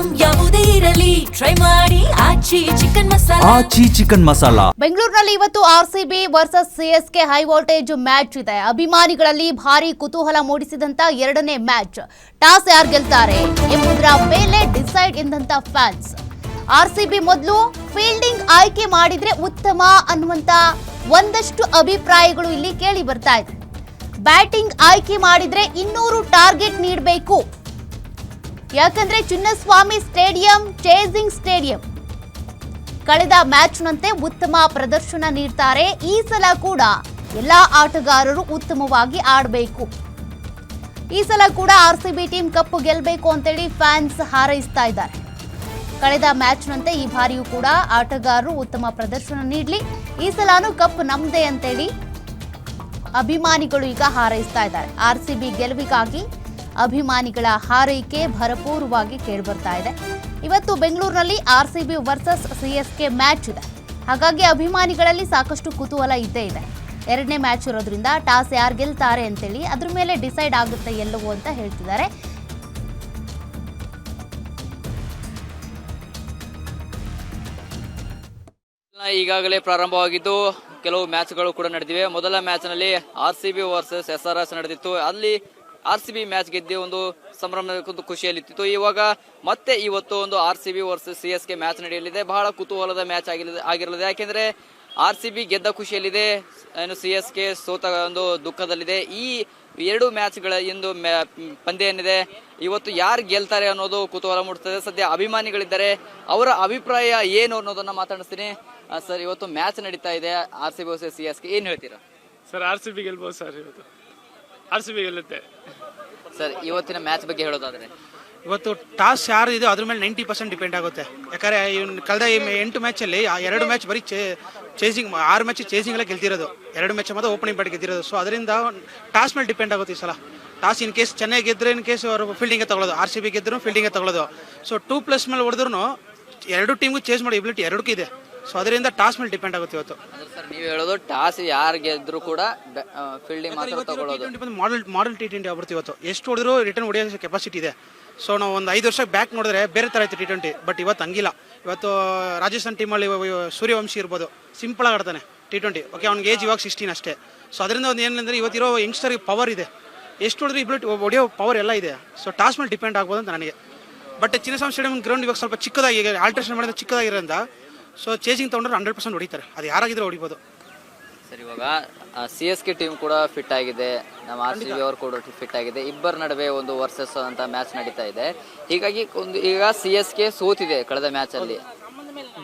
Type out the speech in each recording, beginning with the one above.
Item ಯಾವುದೇ ಇರಲಿ try ಮಾಡಿ ಆಚಿ ಚಿಕನ್ ಮಸಾಲಾ. ಬೆಂಗಳೂರಿನಲ್ಲಿ ಇವತ್ತು RCB versus CSK high voltage match ಇದೆ. ಅಭಿಮಾನಿಗಳಲ್ಲಿ ಭಾರಿ ಕುತೂಹಲ ಮೂಡಿಸಿದಂತ ಎರಡನೇ ಮ್ಯಾಚ್. ಟಾಸ್ ಯಾರು ಗೆಲ್ತಾರೆ ಎಂಬುದರ ಮೇಲೆ ಡಿಸೈಡ್ ಎಂದಂತ ಫ್ಯಾನ್ಸ್. ಆರ್ಸಿಬಿ ಮೊದಲು ಫೀಲ್ಡಿಂಗ್ ಆಯ್ಕೆ ಮಾಡಿದ್ರೆ ಉತ್ತಮ ಅನ್ನುವಂತ ಒಂದಷ್ಟು ಅಭಿಪ್ರಾಯಗಳು ಇಲ್ಲಿ ಕೇಳಿ ಬರ್ತಾ ಇದೆ. ಬ್ಯಾಟಿಂಗ್ ಆಯ್ಕೆ ಮಾಡಿದ್ರೆ 200 ಟಾರ್ಗೆಟ್ ನೀಡಬೇಕು. ಯಾಕಂದ್ರೆ ಚಿನ್ನಸ್ವಾಮಿ ಸ್ಟೇಡಿಯಂ ಚೇಸಿಂಗ್ ಸ್ಟೇಡಿಯಂ. ಕಳೆದ ಮ್ಯಾಚ್ನಂತೆ ಉತ್ತಮ ಪ್ರದರ್ಶನ ನೀಡ್ತಾರೆ. ಈ ಸಲ ಕೂಡ ಎಲ್ಲಾ ಆಟಗಾರರು ಉತ್ತಮವಾಗಿ ಆಡಬೇಕು. ಈ ಸಲ ಕೂಡ ಆರ್ಸಿಬಿ ಟೀಮ್ ಕಪ್ ಗೆಲ್ಲಬೇಕು ಅಂತೇಳಿ ಫ್ಯಾನ್ಸ್ ಹಾರೈಸ್ತಾ ಇದ್ದಾರೆ. ಕಳೆದ ಮ್ಯಾಚ್ನಂತೆ ಈ ಬಾರಿಯೂ ಕೂಡ ಆಟಗಾರರು ಉತ್ತಮ ಪ್ರದರ್ಶನ ನೀಡಲಿ, ಈ ಸಲಾನು ಕಪ್ ನಮ್ದೇ ಅಂತೇಳಿ ಅಭಿಮಾನಿಗಳು ಈಗ ಹಾರೈಸ್ತಾ ಇದ್ದಾರೆ. ಆರ್ಸಿಬಿ ಗೆಲುವಿಗಾಗಿ ಅಭಿಮಾನಿಗಳ ಹಾರೈಕೆ ಭರಪೂರವಾಗಿ ಕೇಳಿಬರ್ತಾ ಇದೆ. ಇವತ್ತು ಬೆಂಗಳೂರಿನಲ್ಲಿ ಆರ್ಸಿಬಿ ವರ್ಸಸ್ ಸಿಎಸ್ಕೆ ಮ್ಯಾಚ್ ಇದೆ. ಹಾಗಾಗಿ ಅಭಿಮಾನಿಗಳಲ್ಲಿ ಸಾಕಷ್ಟು ಕುತೂಹಲ ಇದ್ದೇ ಇದೆ. ಎರಡನೇ ಮ್ಯಾಚ್ ಇರೋದ್ರಿಂದ ಟಾಸ್ ಯಾರು ಗೆಲ್ತಾರೆ ಅಂತೇಳಿ ಅದ್ರ ಮೇಲೆ ಡಿಸೈಡ್ ಆಗುತ್ತೆ ಎಲ್ಲವೂ ಅಂತ ಹೇಳ್ತಿದ್ದಾರೆ. ಈಗಾಗಲೇ ಪ್ರಾರಂಭವಾಗಿದ್ದು ಕೆಲವು ಮ್ಯಾಚ್ಗಳು ಕೂಡ ನಡೆದಿವೆ. ಮೊದಲ ಮ್ಯಾಚ್ನಲ್ಲಿ ಆರ್ಸಿಬಿ ವರ್ಸಸ್ SRH ನಡೆದಿತ್ತು. ಅಲ್ಲಿ ಆರ್ಸಿಬಿ ಮ್ಯಾಚ್ ಗೆದ್ದಿ ಒಂದು ಸಂಭ್ರಮದ ಖುಷಿಯಲ್ಲಿತ್ತು. ಇವಾಗ ಮತ್ತೆ ಇವತ್ತು ಒಂದು ಆರ್ಸಿಬಿ ವರ್ಸಸ್ ಸಿಎಸ್ಕೆ ಮ್ಯಾಚ್ ನಡೆಯಲಿದೆ. ಬಹಳ ಕುತೂಹಲದ ಮ್ಯಾಚ್ ಆಗಿರಲಿದೆ. ಯಾಕೆಂದ್ರೆ ಆರ್ಸಿಬಿ ಗೆದ್ದ ಖುಷಿಯಲ್ಲಿದೆ, ಏನು ಸಿಎಸ್ಕೆ ಸೋತ ಒಂದು ದುಃಖದಲ್ಲಿದೆ. ಈ ಎರಡು ಮ್ಯಾಚ್ಗಳ ಇಂದು ಪಂದ್ಯ ಏನಿದೆ, ಇವತ್ತು ಯಾರು ಗೆಲ್ತಾರೆ ಅನ್ನೋದು ಕುತೂಹಲ ಮೂಡಿಸ್ತದೆ. ಸದ್ಯ ಅಭಿಮಾನಿಗಳಿದ್ದಾರೆ, ಅವರ ಅಭಿಪ್ರಾಯ ಏನು ಅನ್ನೋದನ್ನ ಮಾತಾಡಿಸ್ತೀನಿ. ಸರ್, ಇವತ್ತು ಮ್ಯಾಚ್ ನಡೀತಾ ಇದೆ ಆರ್ಸಿಬಿ ವರ್ಸಸ್ ಸಿಎಸ್ಕೆ, ಏನ್ ಹೇಳ್ತೀರಾ? ಸರ್, ಆರ್ಸಿಬಿ ಗೆಲ್ಬಹುದು ಸರ್. ಇವತ್ತು ಆರ್ಸಿಬಿ ಗೆಲ್ಲುತ್ತೆ ಸರ್. ಇವತ್ತಿನ ಮ್ಯಾಚ್ ಬಗ್ಗೆ ಹೇಳೋದಾದ್ರೆ, ಇವತ್ತು ಟಾಸ್ ಯಾರು ಇದೆ ಅದ್ರ ಮೇಲೆ 90% ಡಿಪೆಂಡ್ ಆಗುತ್ತೆ. ಯಾಕಂದ್ರೆ ಕಳೆದ 8 ಮ್ಯಾಚಲ್ಲಿ 2 ಮ್ಯಾಚ್ ಬರೀ ಚೇಸಿಂಗ್, 6 ಮ್ಯಾಚ್ ಚೇಸಿಂಗ್ ಎಲ್ಲ ಗೆಲ್ತಿರೋದು, 2 ಮ್ಯಾಚ್ ಮಾತ್ರ ಓಪನಿಂಗ್ ಬ್ಯಾಟ್ ಗೆದ್ದಿರೋದು. ಸೊ ಅದರಿಂದ ಟಾಸ್ ಮೇಲೆ ಡಿಪೆಂಡ್ ಆಗುತ್ತೆ ಈ ಸಲ. ಟಾಸ್ ಇನ್ ಕೇಸ್ ಚೆನ್ನಾಗಿ ಗೆದ್ರೆ ಇನ್ ಕೇಸ್ ಅವರು ಫೀಲ್ಡಿಂಗ್ ತಗೊಳ್ಳೋದು, ಆರ್ಸಿಬಿ ಗೆದ್ರು ಫೀಲ್ಡಿಂಗ್ ತಗೊಳ್ಳೋದು. ಸೊ 2+ ಮೇಲೆ ಹೊಡೆದ್ರು ಎರಡು ಟೀಮ್ಗೂ ಚೇಸ್ ಮಾಡೋ ಎಬಿಲಿಟಿ ಎರಡಕ್ಕೂ ಇದೆ. ಸೊ ಅದರಿಂದ ಟಾಸ್ ಮೇಲೆ ಡಿಪೆಂಡ್ ಆಗುತ್ತೆ ಇವತ್ತು. ಸರ್, ನೀವು ಹೇಳೋದು ಟಾಸ್ ಯಾರು ಗೆದ್ರು ಕೂಡ ಫೀಲ್ಡಿಂಗ್ ಮಾತ್ರ ತಗೊಳ್ಳೋದು. ಮಾಡೆಲ್ T20 ಆಗ್ಬಿಡ್ತು ಇವತ್ತು. ಎಷ್ಟು ಹೊಡೆದ್ರು ರಿಟರ್ನ್ ಹೊಡೆಯೋ ಕೆಪಾಸಿಟಿ ಇದೆ. ಸೊ ನಾವು ಒಂದು 5 ವರ್ಷ ಬ್ಯಾಕ್ ನೋಡಿದ್ರೆ ಬೇರೆ ಥರ ಇತ್ತು T20, ಬಟ್ ಇವತ್ತು ಹಂಗಿಲ್ಲ. ಇವತ್ತು ರಾಜಸ್ಥಾನ್ ಟೀಮಲ್ಲಿ ಸೂರ್ಯವಂಶಿ ಇರ್ಬೋದು, ಸಿಂಪಲ್ ಆಗಿ ಆಡ್ತಾನೆ T20. ಓಕೆ, ಅವ್ನಿಗೆ ಏಜ್ ಇವಾಗ 16 ಅಷ್ಟೇ. ಸೊ ಅದರಿಂದ ಒಂದು ಏನಂದ್ರೆ ಇವತ್ತಿರೋ ಯಂಗ್ಸ್ಟರ್ಗೆ ಪವರ್ ಇದೆ, ಎಷ್ಟು ಹೊಡೆದ್ರು ಇಬಿಲಿಟಿ ಹೊಡೆಯೋ ಪವರ್ ಎಲ್ಲ ಇದೆ. ಸೊ ಟಾಸ್ ಮೇಲೆ ಡಿಪೆಂಡ್ ಆಗ್ಬೋದು ಅಂತ ನನಗೆ. ಬಟ್ ಚಿನ್ನಸ್ವಾಮಿ ಸ್ಟೇಡಿಯಂ ಗ್ರೌಂಡ್ ಇವಾಗ ಸ್ವಲ್ಪ ಚಿಕ್ಕದಾಗಿ ಆಲ್ಟ್ರೇಷನ್ ಮಾಡಿದ್ರೆ ಚಿಕ್ಕದಾಗಿರೋದ್ರಿಂದ ಸೊ ಚೇಸಿಂಗ್ ತೊಗೊಂಡ್ರೆ 100% ಹೊಡಿತಾರೆ, ಅದು ಯಾರಾಗಿದ್ರೆ ಹೊಡಿಬೋದು. ಸರ್, ಇವಾಗ ಸಿಎಸ್ಕೆ ಟೀಮ್ ಕೂಡ ಫಿಟ್ ಆಗಿದೆ, ನಮ್ಮ ಆರ್ಸಿಬಿ ಅವರು ಕೂಡ ಫಿಟ್ ಆಗಿದೆ. ಇಬ್ಬರ ನಡುವೆ ಒಂದು ವರ್ಸಸ್ ಅಂತ ಮ್ಯಾಚ್ ನಡೀತಾ ಇದೆ. ಹೀಗಾಗಿ ಈಗ ಸಿಎಸ್ಕೆ ಸೋತಿದೆ ಕಳೆದ ಮ್ಯಾಚ್ ಅಲ್ಲಿ,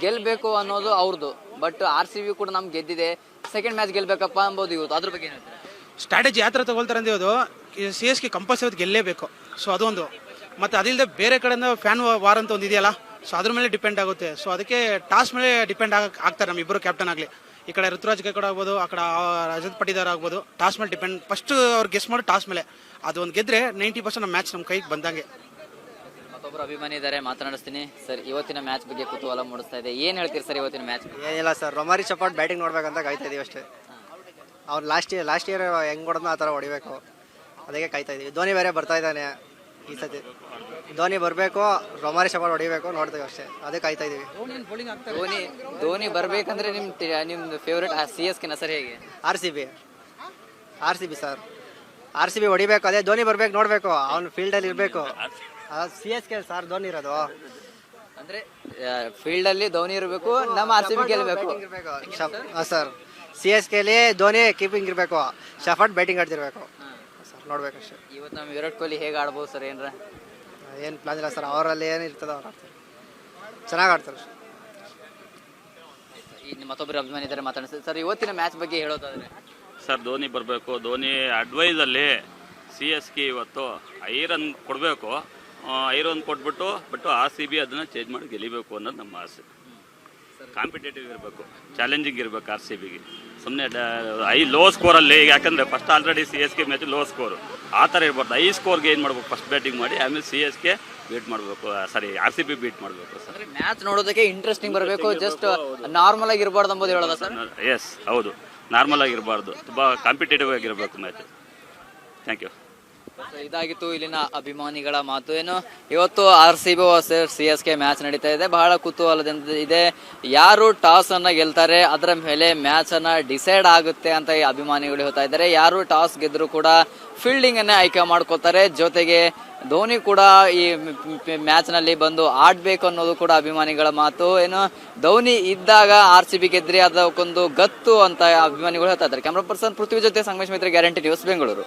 ಗೆಲ್ಬೇಕು ಅನ್ನೋದು ಅವ್ರದ್ದು. ಬಟ್ ಆರ್ಸಿಬಿ ಕೂಡ ನಮ್ಗೆ ಗೆದ್ದಿದೆ, ಸೆಕೆಂಡ್ ಮ್ಯಾಚ್ ಗೆಲ್ಬೇಕಪ್ಪ ಅನ್ಬೋದು ಇವತ್ತು. ಅದ್ರ ಬಗ್ಗೆ ಹೇಳ್ತಾರೆ ಸ್ಟ್ರಾಟಜಿ ಯಾವ ಥರ ತಗೊಳ್ತಾರೆ ಅಂದ್ರೆ ಅದು ಸಿಎಸ್ಕೆ ಕಂಪಲ್ಸರಿ ಗೆಲ್ಲೇಬೇಕು. ಸೊ ಅದೊಂದು, ಮತ್ತು ಅದಿಲ್ಲದೆ ಬೇರೆ ಕಡೆಯಿಂದ ಫ್ಯಾನ್ ವಾರ್ ಅಂತ ಒಂದು ಇದೆಯಲ್ಲ, ಸೊ ಅದ್ರ ಮೇಲೆ ಡಿಪೆಂಡ್ ಆಗುತ್ತೆ. ಸೊ ಅದಕ್ಕೆ ಟಾಸ್ ಮೇಲೆ ಡಿಪೆಂಡ್ ಆಗ್ತಾರೆ ನಮ್ಮ ಇಬ್ಬರು ಕ್ಯಾಪ್ಟನ್ ಆಗಲಿ. ಈ ಕಡೆ ಋತುರಾಜ್ ಗೈಕ್ವಾಡ್ ಆಗ್ಬೋದು, ಆ ಕಡೆ ರಜತ್ ಪಟಿದಾರ್ ಆಗ್ಬೋದು. ಟಾಸ್ ಮೇಲೆ ಡಿಪೆಂಡ್, ಫಸ್ಟ್ ಅವ್ರು ಗೆಸ್ ಮಾಡಿ ಟಾಸ್ ಮೇಲೆ. ಅದು ಒಂದು ಗೆದ್ರೆ 90% ನಮ್ಮ ಮ್ಯಾಚ್ ನಮ್ಮ ಕೈಗೆ ಬಂದಂಗೆ. ಮತ್ತೊಬ್ಬರು ಅಭಿಮಾನಿ ಇದ್ದಾರೆ, ಮಾತನಾಡಿಸ್ತೀನಿ. ಸರ್, ಇವತ್ತಿನ ಮ್ಯಾಚ್ ಬಗ್ಗೆ ಕುತೂಹಲ ಮೂಡಿಸ್ತಾ ಇದೆ, ಏನ್ ಹೇಳ್ತೀರಿ ಸರ್ ಇವತ್ತಿನ ಮ್ಯಾಚ್? ಏನಿಲ್ಲ ಸರ್, ರೊಮಾರಿ ಚಪಾಟ್ ಬ್ಯಾಟಿಂಗ್ ನೋಡ್ಬೇಕಂತ ಕಾಯ್ತಾ ಇದೀವಿ ಅಷ್ಟೇ. ಅವ್ರು ಲಾಸ್ಟ್ ಇಯರ್ ಹೆಂಗ್ ಹೊಡೆದ್ನೋ ಆ ಥರ ಹೊಡಿಬೇಕು, ಅದಕ್ಕೆ ಕಾಯ್ತಾ ಇದೀವಿ. ಧೋನಿ ಬೇರೆ ಬರ್ತಾ ಇದ್ದಾನೆ ಈ ಸತಿ, ಧೋನಿ ಬರಬೇಕು, ರೊಮಾರಿ ಚಪಾಟ್ ಹೊಡಿಬೇಕು ನೋಡ್ತೀವಿ ಅಷ್ಟೇ, ಅದಕ್ಕೆ ಕಾಯ್ತಾ ಇದೀವಿ. ಧೋನಿ ಬರ್ಬೇಕಂದ್ರೆ ನಿಮ್ದು ಫೇವ್ರೇಟ್ ಸಿಎಸ್ಕೆ ನ ಸರ್ ಹೇಗೆ? ಆರ್ಸಿಬಿ ಸರ್, ಆರ್ಸಿಬಿ ಹೊಡಿಬೇಕು, ಅದೇ ಧೋನಿ ಬರ್ಬೇಕು ನೋಡ್ಬೇಕು, ಅವ್ನು ಫೀಲ್ಡಲ್ಲಿ ಇರಬೇಕು. ಸಿಎಸ್ಕೆ ಸರ್ ಧೋನಿ ಇರೋದು, ಅಂದ್ರೆ ಫೀಲ್ಡ್ ಅಲ್ಲಿ ಧೋನಿ ಇರಬೇಕು, ನಮ್ಮ ಆರ್ಸಿಬಿ ಗೆಲ್ಲಬೇಕು ಸರ್. ಸಿಎಸ್ಕೆಲಿ ಧೋನಿ ಕೀಪಿಂಗ್ ಇರಬೇಕು, ಶಫಾಟ್ ಬ್ಯಾಟಿಂಗ್ ಆಡ್ತಿರ್ಬೇಕು ಸರ್, ನೋಡ್ಬೇಕಷ್ಟೇ. ಇವತ್ತು ನಮ್ಮ ವಿರಾಟ್ ಕೊಹ್ಲಿ ಹೇಗೆ ಆಡ್ಬೋದು ಸರ್? ಏನು ಪ್ಲಾನ್ ಇಲ್ಲ ಸರ್, ಅವರಲ್ಲಿ ಏನು ಇರ್ತದೆ ಅವ್ರು ಆಡ್ತಾರೆ, ಚೆನ್ನಾಗಿ ಆಡ್ತಾರೆ. ಮತ್ತೊಬ್ಬರು ಅಭಿಮಾನಿ ಇದ್ದಾರೆ, ಮಾತಾಡ್ತಾರೆ. ಸರ್, ಇವತ್ತಿನ ಮ್ಯಾಚ್ ಬಗ್ಗೆ ಹೇಳೋದಾದ್ರೆ ಸರ್, ಧೋನಿ ಬರಬೇಕು. ಧೋನಿ ಅಡ್ವೈಸಲ್ಲಿ ಸಿಎಸ್ಕೆ ಇವತ್ತು ಐರನ್ ಕೊಡಬೇಕು, ಐರನ್ ಕೊಟ್ಬಿಟ್ಟು ಬಟ್ RCB ಅದನ್ನು ಚೇಂಜ್ ಮಾಡಿ ಗೆಲ್ಲಿಬೇಕು ಅನ್ನೋದು ನಮ್ಮ ಆಸೆ. ಕಾಂಪಿಟೇಟಿವ್ ಇರಬೇಕು, ಚಾಲೆಂಜಿಂಗ್ ಇರಬೇಕು RCBಗೆ. ಸುಮ್ಮನೆ ಲೋ ಸ್ಕೋರಲ್ಲಿ, ಯಾಕಂದರೆ first already CSK match low score, ಆ ಥರ ಇರ್ಬಾರ್ದು. ಹೈ ಸ್ಕೋರ್ಗೆ ಏನು ಮಾಡ್ಬೇಕು, ಫಸ್ಟ್ ಬ್ಯಾಟಿಂಗ್ ಮಾಡಿ ಆಮೇಲೆ ಸಿಎಸ್ಕೆ ಬೀಟ್ ಮಾಡಬೇಕು, ಸಾರಿ RCB ಬೀಟ್ ಮಾಡಬೇಕು ಸರ್. ಮ್ಯಾಚ್ ನೋಡೋದಕ್ಕೆ ಇಂಟ್ರೆಸ್ಟಿಂಗ್ ಬರಬೇಕು, ಜಸ್ಟ್ ನಾರ್ಮಲ್ ಆಗಿ ಇರಬಾರ್ದು ಅಂಬೋದು ಹೇಳೋದಾ ಸರ್? ಎಸ್, ಹೌದು, ನಾರ್ಮಲ್ ಆಗಿರಬಾರ್ದು, ತುಂಬ ಕಾಂಪಿಟೇಟಿವ್ ಆಗಿರಬೇಕು ಮ್ಯಾಚ್. Thank you. So, ಇದಾಗಿತ್ತು ಇಲ್ಲಿನ ಅಭಿಮಾನಿಗಳ ಮಾತು. ಏನು ಇವತ್ತು RCB ವರ್ಸಸ್ CSK ಮ್ಯಾಚ್ ನಡೀತಾ ಇದೆ. ಬಹಳ ಕುತೂಹಲದಿಂದ ಇದೆ. ಯಾರು ಟಾಸ್ ಅನ್ನ ಗೆಲ್ತಾರೆ ಅದರ ಮೇಲೆ ಮ್ಯಾಚ್ ಅನ್ನ ಡಿಸೈಡ್ ಆಗುತ್ತೆ ಅಂತ ಈ ಅಭಿಮಾನಿಗಳು ಹೇಳ್ತಾ ಇದ್ದಾರೆ. ಯಾರು ಟಾಸ್ ಗೆದ್ರು ಕೂಡ ಫೀಲ್ಡಿಂಗ್ ಅನ್ನೇ ಆಯ್ಕೆ ಮಾಡ್ಕೋತಾರೆ. ಜೊತೆಗೆ ಧೋನಿ ಕೂಡ ಈ ಮ್ಯಾಚ್ ನಲ್ಲಿ ಬಂದು ಆಡ್ಬೇಕು ಅನ್ನೋದು ಕೂಡ ಅಭಿಮಾನಿಗಳ ಮಾತು. ಏನು ಧೋನಿ ಇದ್ದಾಗ RCB ಗೆದ್ರಿ ಅದಕ್ಕೊಂದು ಗತ್ತು ಅಂತ ಅಭಿಮಾನಿಗಳು ಹೇಳ್ತಾ ಇದ್ದಾರೆ. ಕ್ಯಾಮ್ರಾ ಪರ್ಸನ್ ಪೃಥ್ವಿ ಜೊತೆ ಸಂಗಮೇಶ್ ಮೈತ್ರಿ, ಗ್ಯಾರಂಟಿ ನ್ಯೂಸ್, ಬೆಂಗಳೂರು.